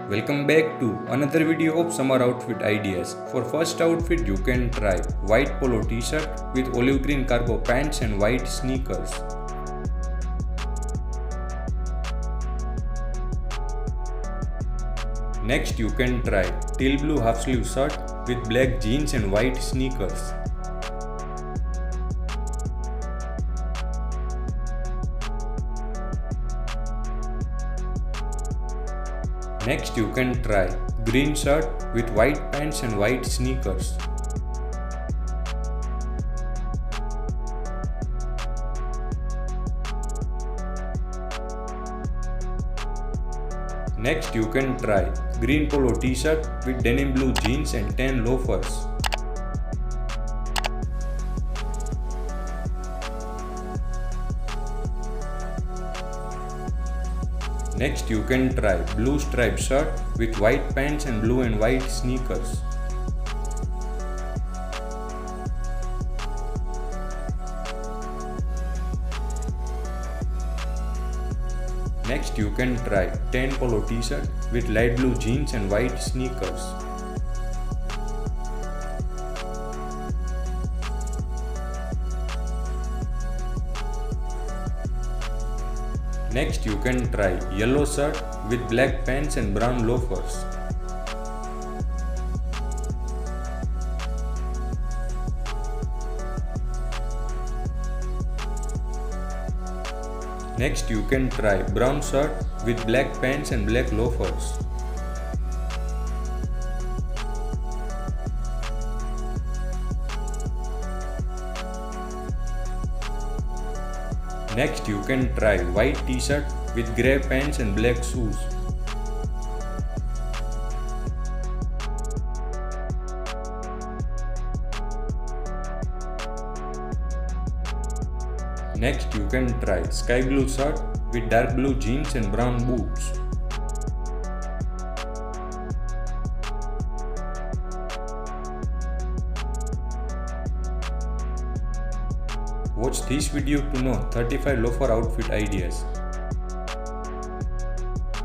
Welcome back to another video of summer outfit ideas. For first outfit you can try white polo t-shirt with olive green cargo pants and white sneakers. Next you can try teal blue half sleeve shirt with black jeans and white sneakers. Next you can try green shirt with white pants and white sneakers. Next you can try green polo t-shirt with denim blue jeans and tan loafers. Next you can try blue striped shirt with white pants and blue and white sneakers. Next you can try tan polo t-shirt with light blue jeans and white sneakers. Next you can try yellow shirt with black pants and brown loafers. Next you can try brown shirt with black pants and black loafers. Next you can try white t-shirt with grey pants and black shoes. Next you can try sky blue shirt with dark blue jeans and brown boots. Watch this video to know 35 loafer outfit ideas.